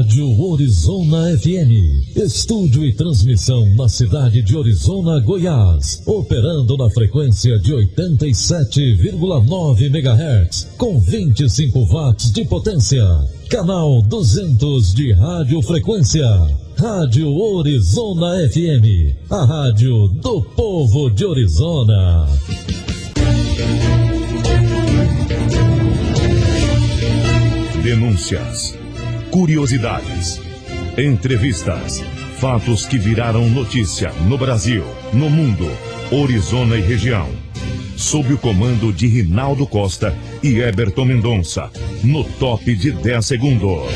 Rádio Orizona FM. Estúdio e transmissão na cidade de Orizona, Goiás. Operando na frequência de 87,9 MHz, com 25 watts de potência. Canal 200 de radiofrequência. Rádio Orizona FM. A rádio do povo de Orizona. Denúncias, curiosidades, entrevistas, fatos que viraram notícia no Brasil, no mundo, Orizona e região. Sob o comando de Rinaldo Costa e Eberton Mendonça, no top de 10 segundos.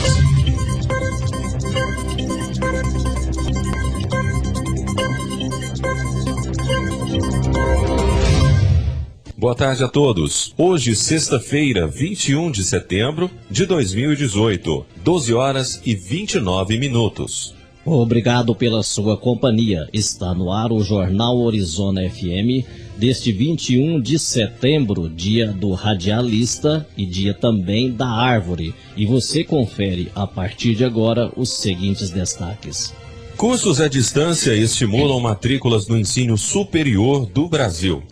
Boa tarde a todos. Hoje, sexta-feira, 21 de setembro de 2018, 12 horas e 29 minutos. Obrigado pela sua companhia. Está no ar o Jornal Orizona FM deste 21 de setembro, dia do radialista e dia também da árvore. E você confere a partir de agora os seguintes destaques. Cursos à distância estimulam matrículas no ensino superior do Brasil.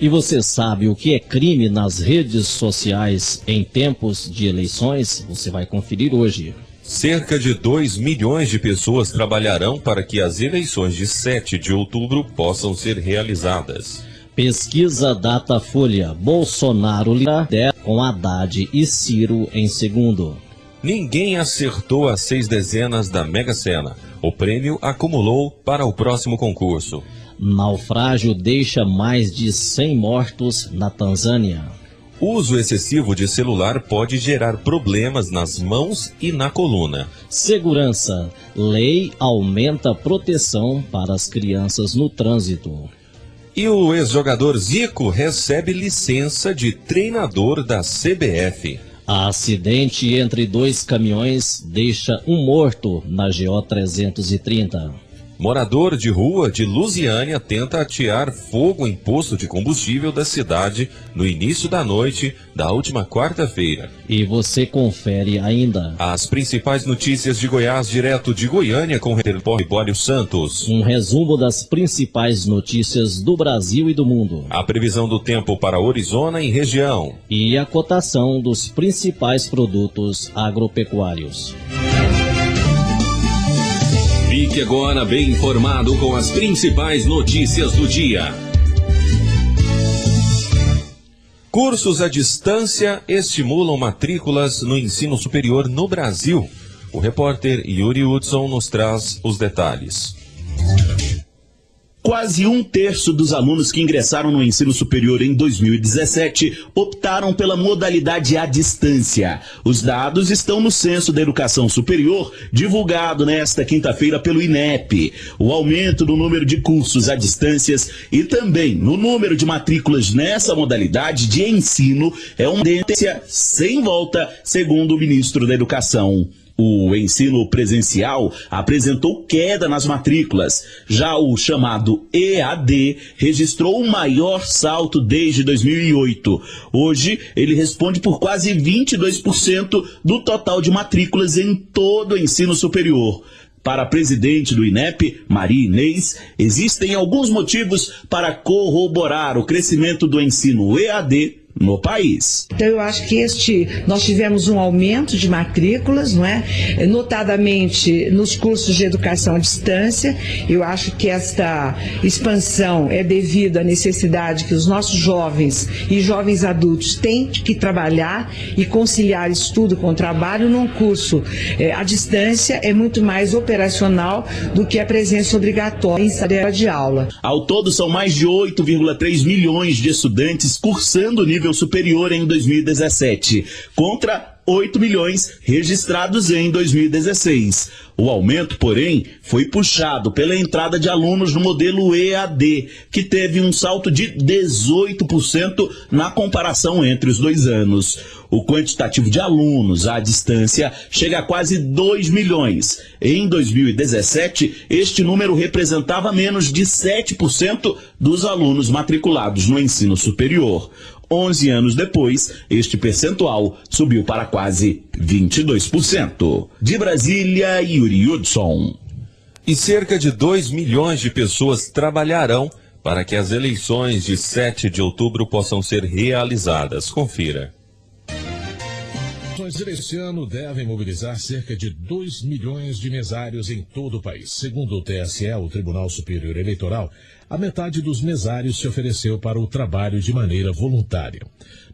E você sabe o que é crime nas redes sociais em tempos de eleições? Você vai conferir hoje. Cerca de 2 milhões de pessoas trabalharão para que as eleições de 7 de outubro possam ser realizadas. Pesquisa Datafolha. Bolsonaro lidera com Haddad e Ciro em segundo. Ninguém acertou as 6 dezenas da Mega Sena. O prêmio acumulou para o próximo concurso. Naufrágio deixa mais de 100 mortos na Tanzânia. Uso excessivo de celular pode gerar problemas nas mãos e na coluna. Segurança. Lei aumenta proteção para as crianças no trânsito. E o ex-jogador Zico recebe licença de treinador da CBF. Acidente entre 2 caminhões deixa um morto na GO 330. Morador de rua de Lusiânia tenta atear fogo em posto de combustível da cidade no início da noite da última quarta-feira. E você confere ainda as principais notícias de Goiás, direto de Goiânia, com o repórter Bólio Santos. Um resumo das principais notícias do Brasil e do mundo. A previsão do tempo para Orizona e região. E a cotação dos principais produtos agropecuários. Fique agora bem informado com as principais notícias do dia. Cursos à distância estimulam matrículas no ensino superior no Brasil. O repórter Yuri Hudson nos traz os detalhes. Quase 1/3 dos alunos que ingressaram no ensino superior em 2017 optaram pela modalidade à distância. Os dados estão no Censo da Educação Superior, divulgado nesta quinta-feira pelo INEP. O aumento no número de cursos à distância e também no número de matrículas nessa modalidade de ensino é uma tendência sem volta, segundo o ministro da Educação. O ensino presencial apresentou queda nas matrículas. Já o chamado EAD registrou o maior salto desde 2008. Hoje, ele responde por quase 22% do total de matrículas em todo o ensino superior. Para a presidente do INEP, Maria Inês, existem alguns motivos para corroborar o crescimento do ensino EAD no país. Então eu acho que nós tivemos um aumento de matrículas, não é? Notadamente nos cursos de educação à distância. Eu acho que esta expansão é devido à necessidade que os nossos jovens e jovens adultos têm que trabalhar e conciliar estudo com trabalho. Num curso à distância é muito mais operacional do que a presença obrigatória em sala de aula. Ao todo são mais de 8,3 milhões de estudantes cursando o nível superior em 2017, contra 8 milhões registrados em 2016. O aumento, porém, foi puxado pela entrada de alunos no modelo EAD, que teve um salto de 18% na comparação entre os 2 anos. O quantitativo de alunos à distância chega a quase 2 milhões. Em 2017, este número representava menos de 7% dos alunos matriculados no ensino superior. 11 anos depois, este percentual subiu para quase 22%. De Brasília, Yuri Hudson. E cerca de 2 milhões de pessoas trabalharão para que as eleições de 7 de outubro possam ser realizadas. Confira. As eleições deste ano devem mobilizar cerca de 2 milhões de mesários em todo o país. Segundo o TSE, o Tribunal Superior Eleitoral, a metade dos mesários se ofereceu para o trabalho de maneira voluntária.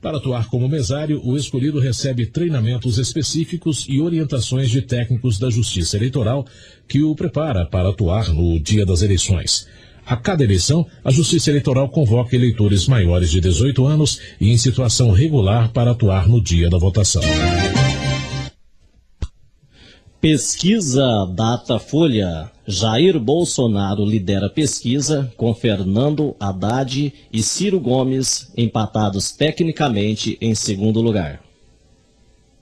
Para atuar como mesário, o escolhido recebe treinamentos específicos e orientações de técnicos da Justiça Eleitoral que o prepara para atuar no dia das eleições. A cada eleição, a Justiça Eleitoral convoca eleitores maiores de 18 anos e em situação regular para atuar no dia da votação. Pesquisa Datafolha. Jair Bolsonaro lidera pesquisa com Fernando Haddad e Ciro Gomes empatados tecnicamente em segundo lugar.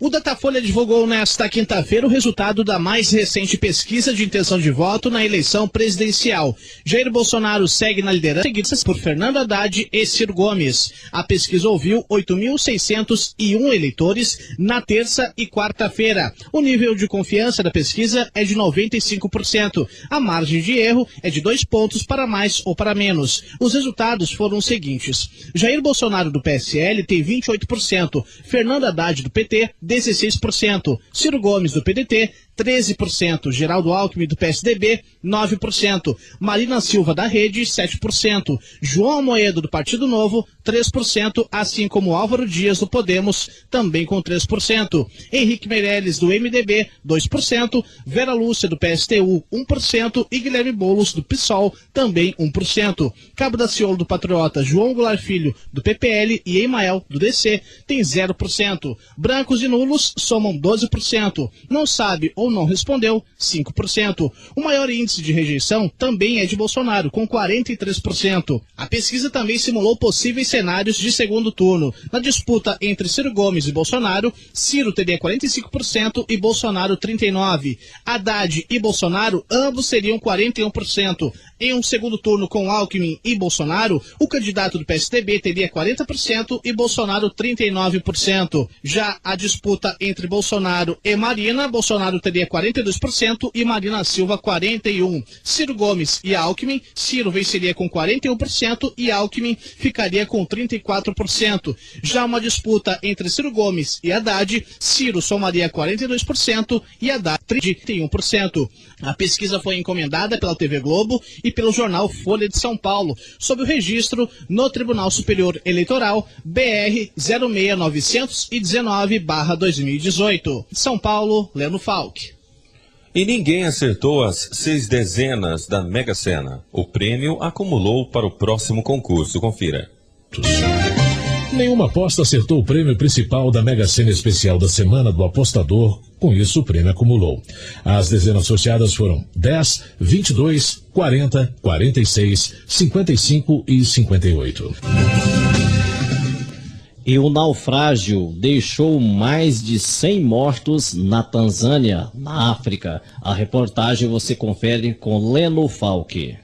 O Datafolha divulgou nesta quinta-feira o resultado da mais recente pesquisa de intenção de voto na eleição presidencial. Jair Bolsonaro segue na liderança, seguido por Fernando Haddad e Ciro Gomes. A pesquisa ouviu 8.601 eleitores na terça e quarta-feira. O nível de confiança da pesquisa é de 95%. A margem de erro é de 2 pontos para mais ou para menos. Os resultados foram os seguintes. Jair Bolsonaro do PSL tem 28%. Fernando Haddad do PT, 16%, Ciro Gomes do PDT, 13%, Geraldo Alckmin do PSDB, 9%, Marina Silva da Rede, 7%, João Amoedo do Partido Novo, 3%, assim como Álvaro Dias do Podemos, também com 3%, Henrique Meirelles do MDB, 2%, Vera Lúcia do PSTU, 1% e Guilherme Boulos do PSOL, também 1%. Cabo Daciolo do Patriota, João Goulart Filho do PPL e Emael do DC tem 0%. Brancos e nulos somam 12%. Não sabe ou não respondeu, 5%. O maior índice de rejeição também é de Bolsonaro, com 43%. A pesquisa também simulou possíveis cenários de segundo turno. Na disputa entre Ciro Gomes e Bolsonaro, Ciro teria 45% e Bolsonaro 39%. Haddad e Bolsonaro, ambos seriam 41%. Em um segundo turno com Alckmin e Bolsonaro, o candidato do PSDB teria 40% e Bolsonaro 39%. Já a disputa entre Bolsonaro e Marina, Bolsonaro teria 42% e Marina Silva 41%. Ciro Gomes e Alckmin, Ciro venceria com 41% e Alckmin ficaria com 34%. Já uma disputa entre Ciro Gomes e Haddad, Ciro somaria 42% e Haddad 31%. A pesquisa foi encomendada pela TV Globo e pelo jornal Folha de São Paulo, sob o registro no Tribunal Superior Eleitoral BR 06919/2018. São Paulo, Leno Falck. E ninguém acertou as 6 dezenas da Mega Sena. O prêmio acumulou para o próximo concurso. Confira. Nenhuma aposta acertou o prêmio principal da Mega Sena Especial da Semana do Apostador. Com isso, o prêmio acumulou. As dezenas sorteadas foram 10, 22, 40, 46, 55 e 58. E o naufrágio deixou mais de 100 mortos na Tanzânia, na África. A reportagem você confere com Leno Falck.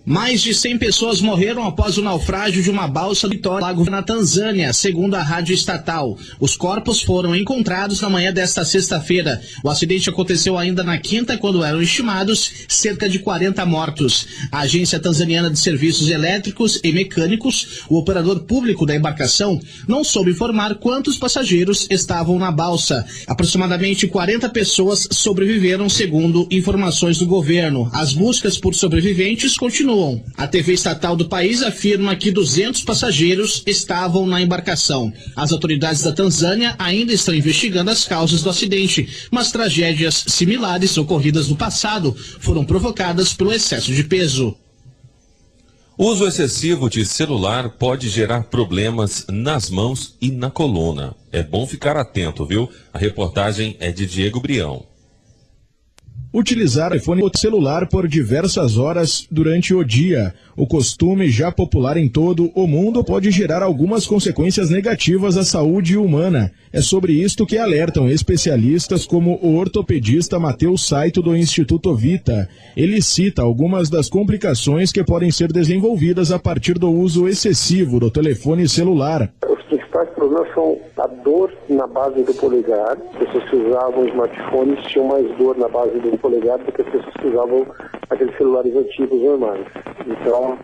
Mais de 100 pessoas morreram após o naufrágio de uma balsa do lago na Tanzânia, segundo a rádio estatal. Os corpos foram encontrados na manhã desta sexta-feira. O acidente aconteceu ainda na quinta, quando eram estimados cerca de 40 mortos. A Agência Tanzaniana de Serviços Elétricos e Mecânicos, o operador público da embarcação, não soube informar quantos passageiros estavam na balsa. Aproximadamente 40 pessoas sobreviveram, segundo informações do governo. As buscas por sobreviventes continuam. A TV estatal do país afirma que 200 passageiros estavam na embarcação. As autoridades da Tanzânia ainda estão investigando as causas do acidente, mas tragédias similares ocorridas no passado foram provocadas pelo excesso de peso. Uso excessivo de celular pode gerar problemas nas mãos e na coluna. É bom ficar atento, viu? A reportagem é de Diego Brião. Utilizar o telefone celular por diversas horas durante o dia. O costume já popular em todo o mundo pode gerar algumas consequências negativas à saúde humana. É sobre isto que alertam especialistas como o ortopedista Matheus Saito do Instituto Vita. Ele cita algumas das complicações que podem ser desenvolvidas a partir do uso excessivo do telefone celular. Os principais problemas são a dor na base do polegar. As pessoas que usavam smartphones tinham mais dor na base do polegar do que as pessoas que usavam aqueles celulares antigos normais. Então,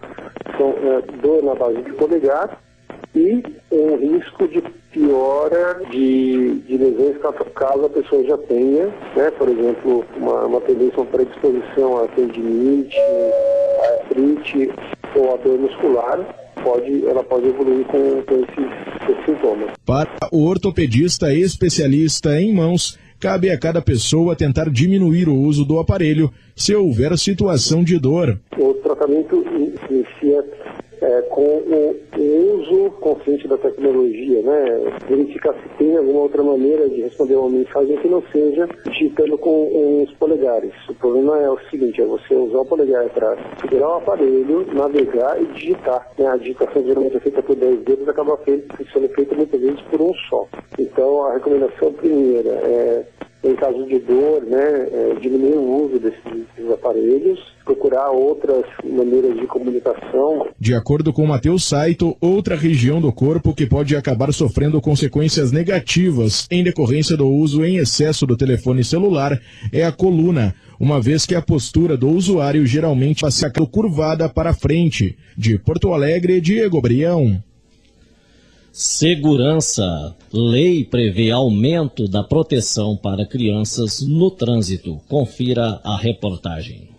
são dor na base do polegar e um risco de piora de lesões caso a pessoa já tenha, né? Por exemplo, uma tendência, uma predisposição a tendinite, a artrite ou a dor muscular. Ela pode evoluir com esses sintomas. Para o ortopedista especialista em mãos, cabe a cada pessoa tentar diminuir o uso do aparelho se houver situação de dor. O tratamento inicia com o uso consciente da tecnologia, né? Verificar se tem alguma outra maneira de responder uma mensagem que não seja digitando com os polegares. O problema é o seguinte, é você usar o polegar para segurar o aparelho, navegar e digitar. A digitação geralmente é feita por 10 dedos, acaba sendo feita muitas vezes por um só. Então a recomendação primeira é, em caso de dor, né, diminuir o uso desses aparelhos, procurar outras maneiras de comunicação. De acordo com Matheus Saito, outra região do corpo que pode acabar sofrendo consequências negativas em decorrência do uso em excesso do telefone celular é a coluna, uma vez que a postura do usuário geralmente passa curvada para frente. De Porto Alegre, Diego Brião. Segurança. Lei prevê aumento da proteção para crianças no trânsito. Confira a reportagem.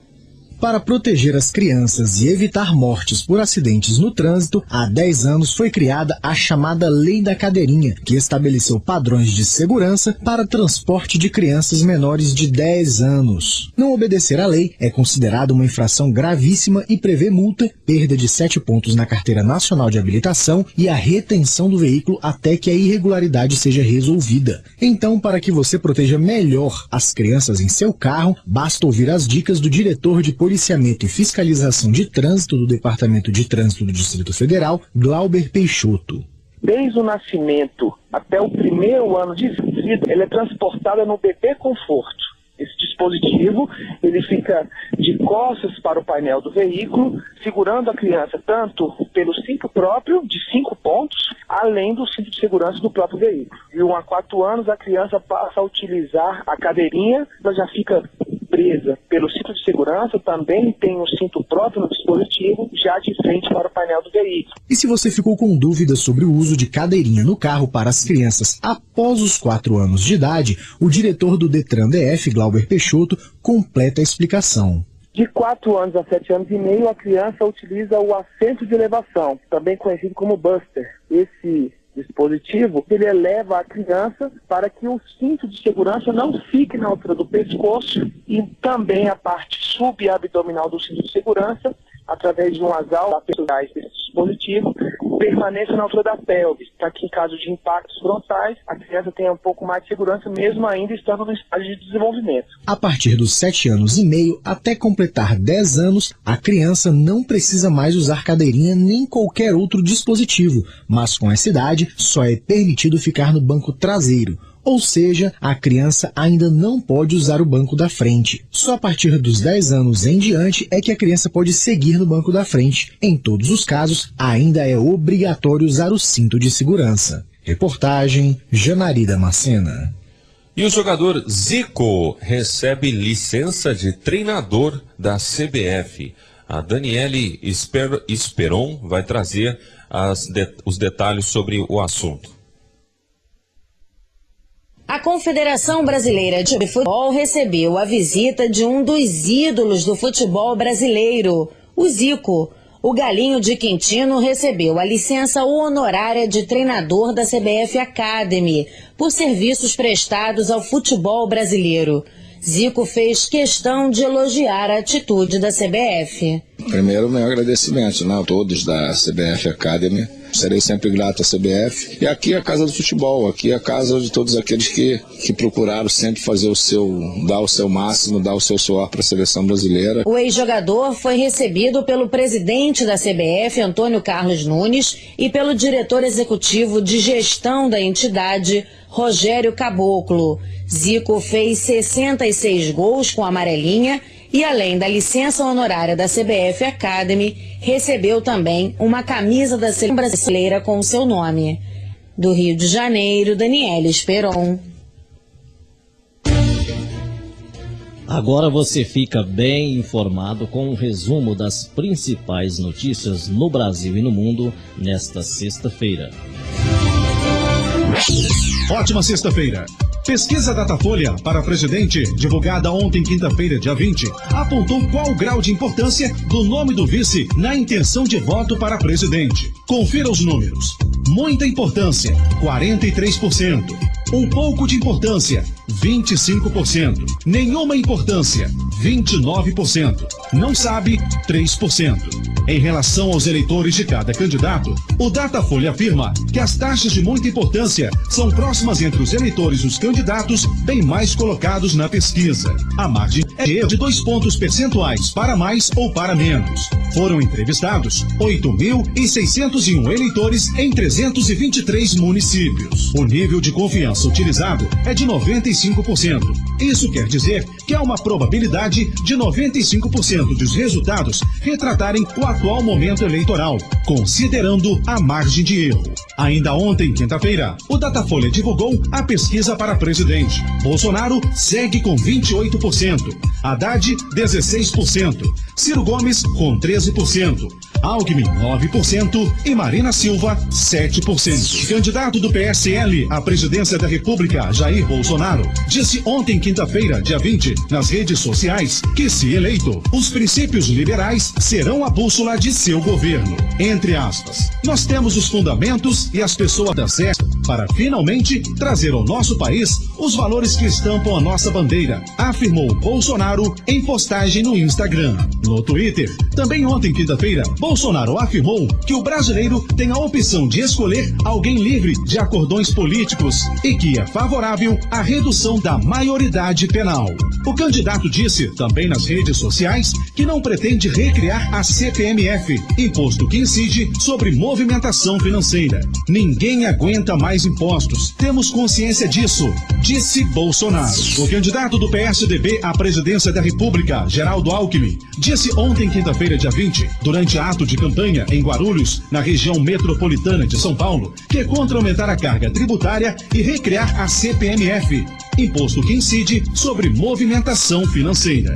Para proteger as crianças e evitar mortes por acidentes no trânsito, há 10 anos foi criada a chamada Lei da Cadeirinha, que estabeleceu padrões de segurança para transporte de crianças menores de 10 anos. Não obedecer à lei é considerado uma infração gravíssima e prevê multa, perda de 7 pontos na Carteira Nacional de Habilitação e a retenção do veículo até que a irregularidade seja resolvida. Então, para que você proteja melhor as crianças em seu carro, basta ouvir as dicas do diretor de Policiamento e Fiscalização de Trânsito do Departamento de Trânsito do Distrito Federal, Glauber Peixoto. Desde o nascimento até o primeiro ano de vida, ela é transportada no bebê conforto. Esse dispositivo, ele fica de costas para o painel do veículo, segurando a criança tanto pelo cinto próprio, de 5 pontos, além do cinto de segurança do próprio veículo. De 1 a 4 anos, a criança passa a utilizar a cadeirinha, ela já fica presa pelo cinto de segurança, também tem um cinto próprio no dispositivo, já de frente para o painel do veículo. E se você ficou com dúvidas sobre o uso de cadeirinha no carro para as crianças após os 4 anos de idade, o diretor do Detran DF, Glauber Peixoto, completa a explicação. De 4 anos a 7 anos e meio, a criança utiliza o assento de elevação, também conhecido como buster. Esse dispositivo, ele eleva a criança para que o cinto de segurança não fique na altura do pescoço e também a parte subabdominal do cinto de segurança, através de um asal desse dispositivo, permaneça na altura da pelve, para que em caso de impactos frontais, a criança tenha um pouco mais de segurança, mesmo ainda estando no estágio de desenvolvimento. A partir dos 7 anos e meio até completar 10 anos, a criança não precisa mais usar cadeirinha nem qualquer outro dispositivo, mas com essa idade só é permitido ficar no banco traseiro. Ou seja, a criança ainda não pode usar o banco da frente. Só a partir dos 10 anos em diante é que a criança pode seguir no banco da frente. Em todos os casos, ainda é obrigatório usar o cinto de segurança. Reportagem Janari Damascena. E o jogador Zico recebe licença de treinador da CBF. A Daniele Esperon vai trazer os detalhes sobre o assunto. A Confederação Brasileira de Futebol recebeu a visita de um dos ídolos do futebol brasileiro, o Zico. O Galinho de Quintino recebeu a licença honorária de treinador da CBF Academy por serviços prestados ao futebol brasileiro. Zico fez questão de elogiar a atitude da CBF. Primeiro, meu agradecimento, a todos da CBF Academy. serei sempre grato à CBF. E aqui é a casa do futebol, aqui é a casa de todos aqueles que procuraram sempre fazer dar o seu máximo, dar o seu suor para a seleção brasileira. O ex-jogador foi recebido pelo presidente da CBF, Antônio Carlos Nunes, e pelo diretor executivo de gestão da entidade, Rogério Caboclo. Zico fez 66 gols com a amarelinha e, além da licença honorária da CBF Academy, recebeu também uma camisa da seleção brasileira com o seu nome. Do Rio de Janeiro, Daniela Esperon. Agora você fica bem informado com um resumo das principais notícias no Brasil e no mundo nesta sexta-feira. Ótima sexta-feira. Pesquisa Datafolha para presidente, divulgada ontem, quinta-feira, dia 20, apontou qual o grau de importância do nome do vice na intenção de voto para presidente. Confira os números. Muita importância, 43%. Um pouco de importância, 25%. Nenhuma importância, 29%. Não sabe, 3%. Em relação aos eleitores de cada candidato, o Datafolha afirma que as taxas de muita importância são próximas entre os eleitores dos candidatos bem mais colocados na pesquisa. A margem é de 2 pontos percentuais para mais ou para menos. Foram entrevistados 8.601 eleitores em 323 municípios. O nível de confiança utilizado é de 95%. Isso quer dizer que há uma probabilidade de 95% dos resultados retratarem o atual momento eleitoral, considerando a margem de erro. Ainda ontem, quinta-feira, o Datafolha divulgou a pesquisa para presidente. Bolsonaro segue com 28%, Haddad 16%, Ciro Gomes com 13%, Alckmin 9% e Marina Silva 7%. Candidato do PSL à presidência da República, Jair Bolsonaro, disse ontem, quinta-feira, dia 20, nas redes sociais, que, se eleito, os princípios liberais serão a bússola de seu governo. Entre aspas, nós temos os fundamentos e as pessoas da certa para finalmente trazer ao nosso país os valores que estampam a nossa bandeira, afirmou Bolsonaro em postagem no Instagram. No Twitter, também ontem, quinta-feira, Bolsonaro afirmou que o brasileiro tem a opção de escolher alguém livre de acordões políticos e que é favorável à redução da maioridade penal. O candidato disse, também nas redes sociais, que não pretende recriar a CPMF, imposto que incide sobre movimentação financeira. Ninguém aguenta mais impostos, temos consciência disso, disse Bolsonaro. O candidato do PSDB à presidência da República, Geraldo Alckmin, disse ontem, quinta-feira, dia 20, durante ato de campanha em Guarulhos, na região metropolitana de São Paulo, que é contra aumentar a carga tributária e recriar a CPMF, imposto que incide sobre movimentação financeira.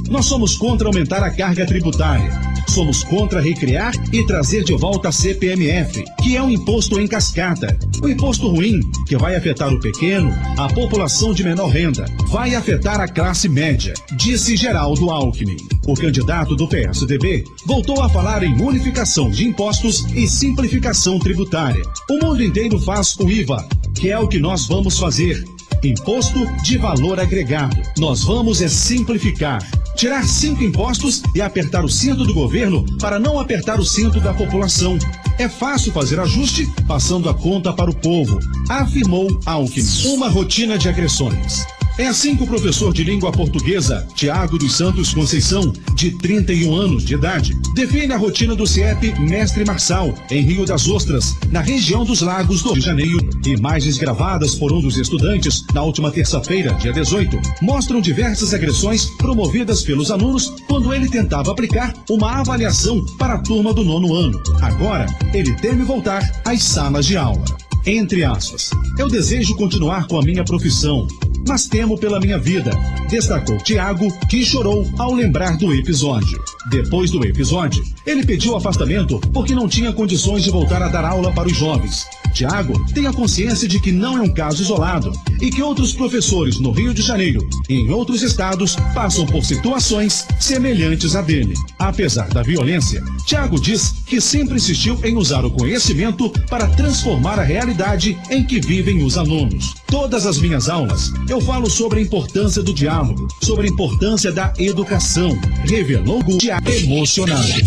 Nós somos contra aumentar a carga tributária. Somos contra recriar e trazer de volta a CPMF, que é um imposto em cascata. Um imposto ruim, que vai afetar o pequeno, a população de menor renda, vai afetar a classe média, disse Geraldo Alckmin. O candidato do PSDB voltou a falar em unificação de impostos e simplificação tributária. O mundo inteiro faz o IVA, que é o que nós vamos fazer. Imposto de valor agregado. Nós vamos simplificar. Tirar 5 impostos e apertar o cinto do governo para não apertar o cinto da população. É fácil fazer ajuste passando a conta para o povo, afirmou Alckmin. Uma rotina de agressões. É assim que o professor de língua portuguesa, Tiago dos Santos Conceição, de 31 anos de idade, define a rotina do CIEP Mestre Marçal, em Rio das Ostras, na região dos Lagos do Rio de Janeiro. Imagens gravadas por um dos estudantes na última terça-feira, dia 18, mostram diversas agressões promovidas pelos alunos quando ele tentava aplicar uma avaliação para a turma do 9º ano. Agora, ele teme voltar às salas de aula. Entre aspas, eu desejo continuar com a minha profissão, mas temo pela minha vida, destacou Tiago, que chorou ao lembrar do episódio. Depois do episódio, ele pediu afastamento porque não tinha condições de voltar a dar aula para os jovens. Tiago tem a consciência de que não é um caso isolado e que outros professores no Rio de Janeiro e em outros estados passam por situações semelhantes à dele. Apesar da violência, Tiago diz que sempre insistiu em usar o conhecimento para transformar a realidade em que vivem os alunos. Todas as minhas aulas, eu falo sobre a importância do diálogo, sobre a importância da educação, revelou o Tiago emocionado.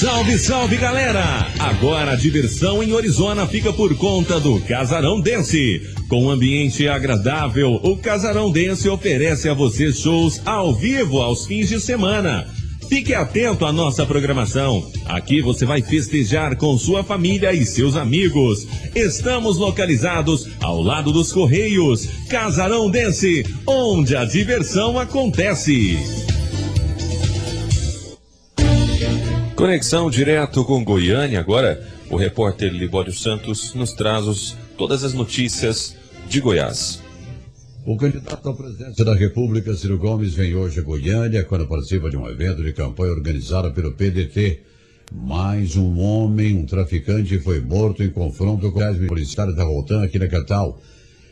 Salve, salve, galera! Agora a diversão em Orizona fica por conta do Casarão Dance. Com um ambiente agradável, o Casarão Dance oferece a você shows ao vivo aos fins de semana. Fique atento à nossa programação. Aqui você vai festejar com sua família e seus amigos. Estamos localizados ao lado dos Correios. Casarão Dance, onde a diversão acontece. Conexão direto com Goiânia. Agora, o repórter Libório Santos nos traz todas as notícias de Goiás. O candidato à presidência da República, Ciro Gomes, vem hoje a Goiânia quando participa de um evento de campanha organizado pelo PDT. Mais um homem, um traficante, foi morto em confronto com os policiais da Rotan aqui na capital.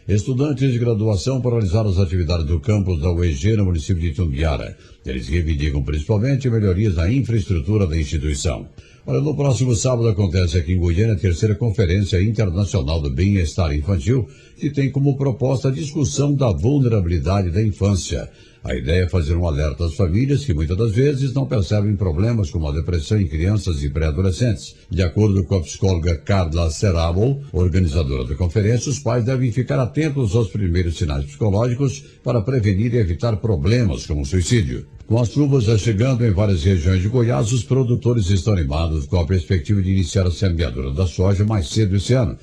Estudantes de graduação paralisaram as atividades do campus da UEG no município de Itumbiara. Eles reivindicam principalmente melhorias na infraestrutura da instituição. Olha, no próximo sábado acontece aqui em Goiânia a terceira Conferência Internacional do Bem-Estar Infantil, que tem como proposta a discussão da vulnerabilidade da infância. A ideia é fazer um alerta às famílias que muitas das vezes não percebem problemas como a depressão em crianças e pré-adolescentes. De acordo com a psicóloga Carla Serabo, organizadora da conferência, os pais devem ficar atentos aos primeiros sinais psicológicos para prevenir e evitar problemas como suicídio. Com as chuvas já chegando em várias regiões de Goiás, os produtores estão animados com a perspectiva de iniciar a semeadura da soja mais cedo esse ano.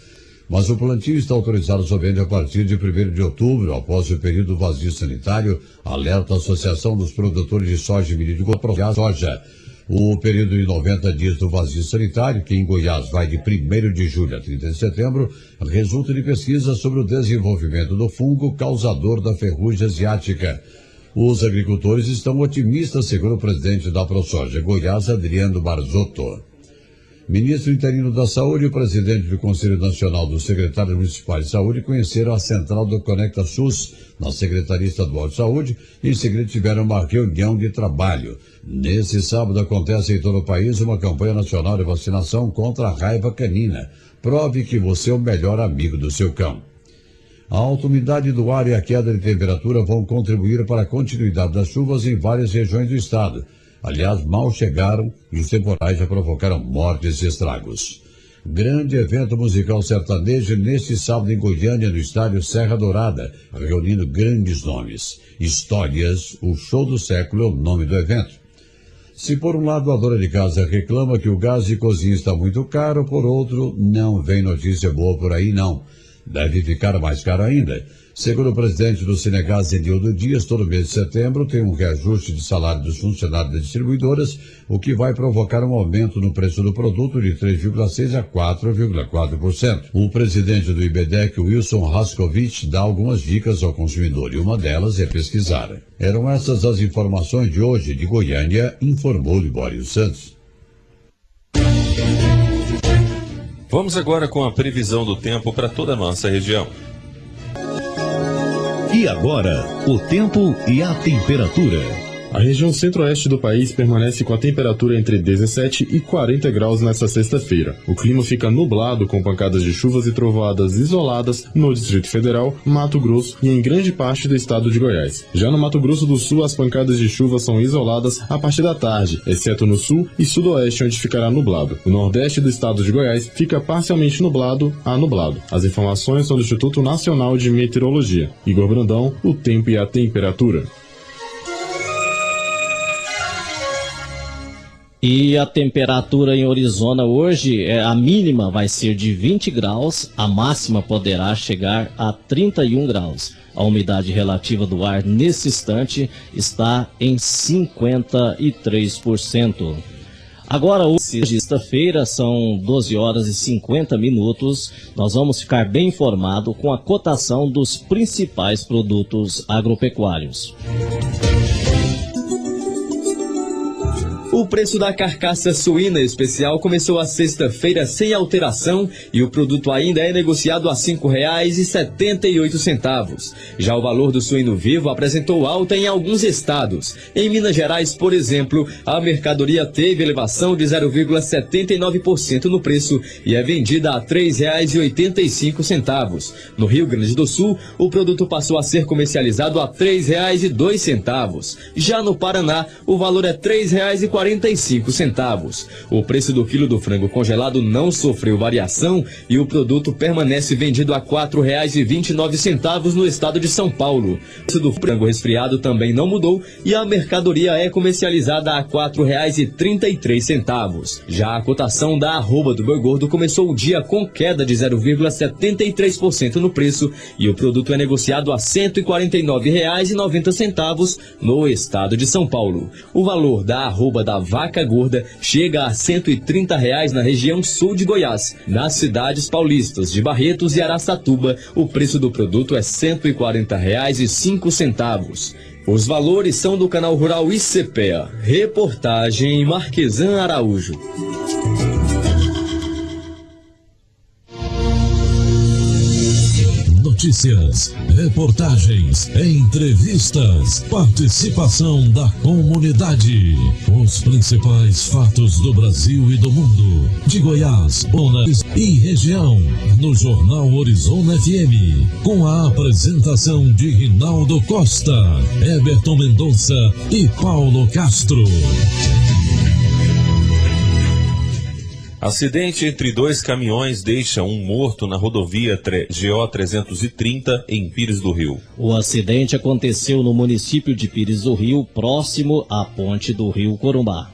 Mas o plantio está autorizado somente a partir de 1º de outubro, após o período do vazio sanitário, alerta a Associação dos Produtores de Soja e Milho de Goiás, soja. O período de 90 dias do vazio sanitário, que em Goiás vai de 1º de julho a 30 de setembro, resulta de pesquisa sobre o desenvolvimento do fungo causador da ferrugem asiática. Os agricultores estão otimistas, segundo o presidente da ProSoja Goiás, Adriano Barzotto. Ministro interino da Saúde e o presidente do Conselho Nacional dos Secretários Municipais de Saúde conheceram a central do Conecta SUS na Secretaria Estadual de Saúde e em seguida tiveram uma reunião de trabalho. Nesse sábado acontece em todo o país uma campanha nacional de vacinação contra a raiva canina. Prove que você é o melhor amigo do seu cão. A alta umidade do ar e a queda de temperatura vão contribuir para a continuidade das chuvas em várias regiões do estado. Aliás, mal chegaram e os temporais já provocaram mortes e estragos. Grande evento musical sertanejo neste sábado em Goiânia, no estádio Serra Dourada, reunindo grandes nomes. Histórias, o show do século é o nome do evento. Se por um lado a dona de casa reclama que o gás de cozinha está muito caro, por outro, não vem notícia boa por aí não. Deve ficar mais caro ainda. Segundo o presidente do Cinegás, Enildo Dias, todo mês de setembro tem um reajuste de salário dos funcionários das distribuidoras, o que vai provocar um aumento no preço do produto de 3,6% a 4,4%. O presidente do IBEDEC, Wilson Rascovich, dá algumas dicas ao consumidor e uma delas é pesquisar. Eram essas as informações de hoje de Goiânia, informou Libório Santos. Vamos agora com a previsão do tempo para toda a nossa região. E agora, o tempo e a temperatura. A região centro-oeste do país permanece com a temperatura entre 17 e 40 graus nesta sexta-feira. O clima fica nublado com pancadas de chuvas e trovoadas isoladas no Distrito Federal, Mato Grosso e em grande parte do estado de Goiás. Já no Mato Grosso do Sul, as pancadas de chuva são isoladas a partir da tarde, exceto no sul e sudoeste, onde ficará nublado. O nordeste do estado de Goiás fica parcialmente nublado a nublado. As informações são do Instituto Nacional de Meteorologia. Igor Brandão, o tempo e a temperatura. E a temperatura em Orizona hoje, a mínima vai ser de 20 graus, a máxima poderá chegar a 31 graus. A umidade relativa do ar nesse instante está em 53%. Agora, hoje, sexta-feira, são 12 horas e 50 minutos. Nós vamos ficar bem informado com a cotação dos principais produtos agropecuários. O preço da carcaça suína especial começou a sexta-feira sem alteração e o produto ainda é negociado a R$ 5,78. Já o valor do suíno vivo apresentou alta em alguns estados. Em Minas Gerais, por exemplo, a mercadoria teve elevação de 0,79% no preço e é vendida a R$ 3,85. No Rio Grande do Sul, o produto passou a ser comercializado a R$ 3,02. Já no Paraná, o valor é R$ 3,40. 1,45. O preço do quilo do frango congelado não sofreu variação e o produto permanece vendido a R$ 4,29 no estado de São Paulo. O preço do frango resfriado também não mudou e a mercadoria é comercializada a R$ 4,33. Já a cotação da arroba do boi gordo começou o dia com queda de 0,73% no preço e o produto é negociado a R$ 149,90 no estado de São Paulo. O valor da arroba da vaca gorda chega a R$ 130 na região sul de Goiás. Nas cidades paulistas de Barretos e Araçatuba, o preço do produto é R$ 140,05. Os valores são do canal Rural ICPEA. Reportagem Marquesan Araújo. Notícias, reportagens, entrevistas, participação da comunidade. Os principais fatos do Brasil e do mundo. De Goiás, Bonas e região. No Jornal Orizona FM. Com a apresentação de Rinaldo Costa, Everton Mendonça e Paulo Castro. Acidente entre dois caminhões deixa um morto na rodovia GO 330 em Pires do Rio. O acidente aconteceu no município de Pires do Rio, próximo à ponte do Rio Corumbá.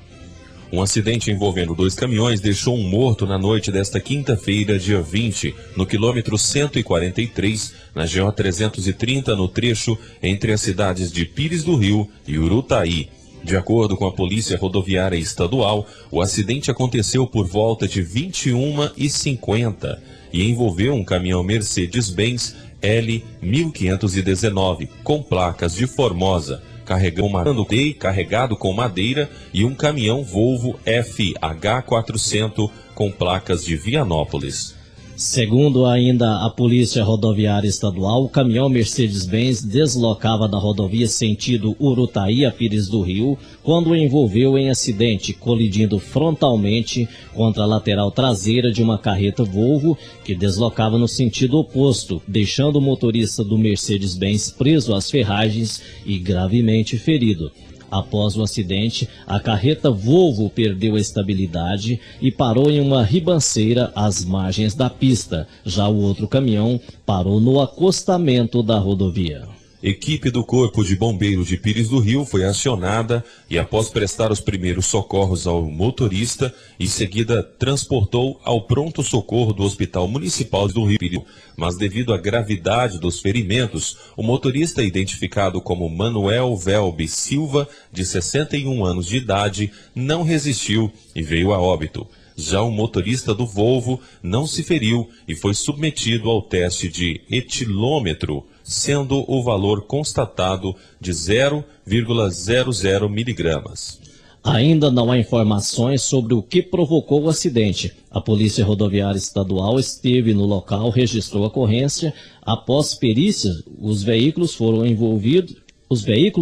Um acidente envolvendo dois caminhões deixou um morto na noite desta quinta-feira, dia 20, no quilômetro 143, na GO 330, no trecho entre as cidades de Pires do Rio e Urutaí. De acordo com a Polícia Rodoviária Estadual, o acidente aconteceu por volta de 21h50 e envolveu um caminhão Mercedes-Benz L1519 com placas de Formosa, carregado com madeira, e um caminhão Volvo FH400 com placas de Vianópolis. Segundo ainda a Polícia Rodoviária Estadual, o caminhão Mercedes-Benz deslocava da rodovia sentido Urutaí a Pires do Rio quando envolveu em acidente, colidindo frontalmente contra a lateral traseira de uma carreta Volvo que deslocava no sentido oposto, deixando o motorista do Mercedes-Benz preso às ferragens e gravemente ferido. Após o acidente, a carreta Volvo perdeu a estabilidade e parou em uma ribanceira às margens da pista. Já o outro caminhão parou no acostamento da rodovia. Equipe do Corpo de Bombeiros de Pires do Rio foi acionada e, após prestar os primeiros socorros ao motorista, em seguida transportou ao pronto-socorro do Hospital Municipal do Rio. Mas, devido à gravidade dos ferimentos, o motorista, identificado como Manuel Velbe Silva, de 61 anos de idade, não resistiu e veio a óbito. Já o motorista do Volvo não se feriu e foi submetido ao teste de etilômetro, sendo o valor constatado de 0,00 miligramas. Ainda não há informações sobre o que provocou o acidente. A Polícia Rodoviária Estadual esteve no local, registrou a ocorrência. Após perícia, os veículos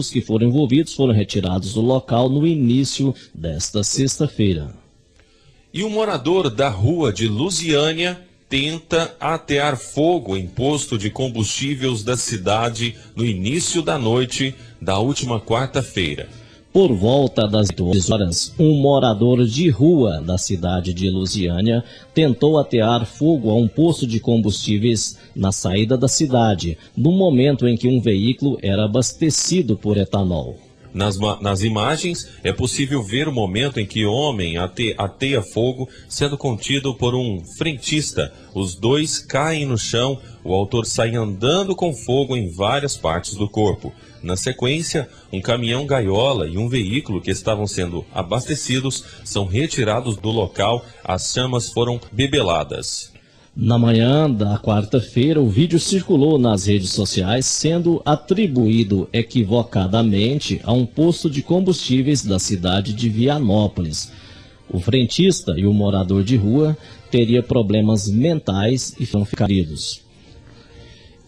que foram envolvidos foram retirados do local no início desta sexta-feira. E um morador da rua de Lusiânia tenta atear fogo em posto de combustíveis da cidade no início da noite da última quarta-feira. Por volta das 12 horas, um morador de rua da cidade de Lusiânia tentou atear fogo a um posto de combustíveis na saída da cidade, no momento em que um veículo era abastecido por etanol. Nas imagens, é possível ver o momento em que o homem ateia fogo sendo contido por um frentista. Os dois caem no chão, o autor sai andando com fogo em várias partes do corpo. Na sequência, um caminhão gaiola e um veículo que estavam sendo abastecidos são retirados do local, as chamas foram bebeladas. Na manhã da quarta-feira, o vídeo circulou nas redes sociais, sendo atribuído equivocadamente a um posto de combustíveis da cidade de Vianópolis. O frentista e o morador de rua teriam problemas mentais e foram feridos.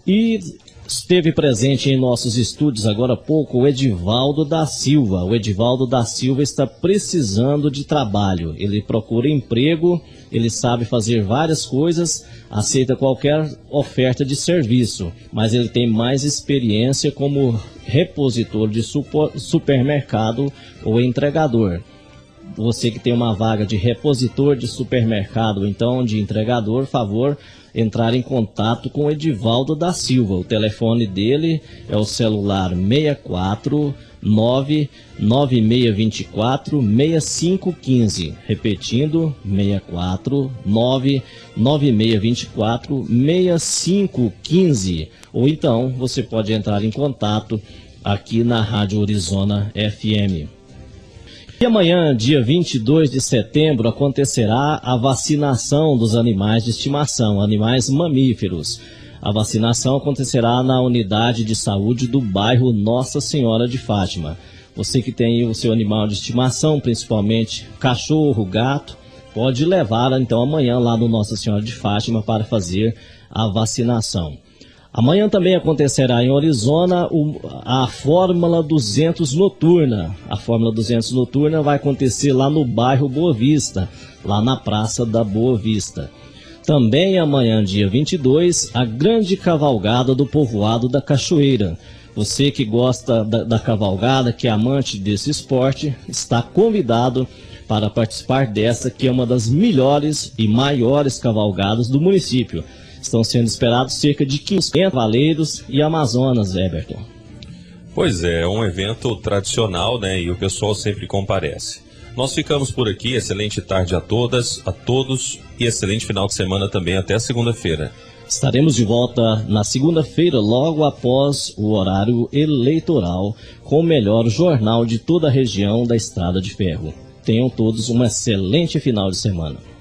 E esteve presente em nossos estúdios agora há pouco o Edivaldo da Silva. O Edivaldo da Silva está precisando de trabalho. Ele procura emprego, ele sabe fazer várias coisas, aceita qualquer oferta de serviço, mas ele tem mais experiência como repositor de supermercado ou entregador. você que tem uma vaga de repositor de supermercado ou então de entregador, favor entrar em contato com o Edivaldo da Silva. O telefone dele é o celular 649-9624-6515. Repetindo, 649-9624-6515. Ou então você pode entrar em contato aqui na Rádio Orizona FM. E amanhã, dia 22 de setembro, acontecerá a vacinação dos animais de estimação, animais mamíferos. A vacinação acontecerá na unidade de saúde do bairro Nossa Senhora de Fátima. Você que tem o seu animal de estimação, principalmente cachorro, gato, pode levar então amanhã lá no Nossa Senhora de Fátima para fazer a vacinação. Amanhã também acontecerá em Orizona a Fórmula 200 Noturna. A Fórmula 200 Noturna vai acontecer lá no bairro Boa Vista, lá na Praça da Boa Vista. Também amanhã, dia 22, a grande cavalgada do povoado da Cachoeira. Você que gosta da cavalgada, que é amante desse esporte, está convidado para participar dessa, que é uma das melhores e maiores cavalgadas do município. Estão sendo esperados cerca de 500 cavaleiros e amazonas, Everton. Pois é um evento tradicional, né? E o pessoal sempre comparece. Nós ficamos por aqui. Excelente tarde a todas, a todos e excelente final de semana também até segunda-feira. Estaremos de volta na segunda-feira, logo após o horário eleitoral, com o melhor jornal de toda a região da Estrada de Ferro. Tenham todos um excelente final de semana.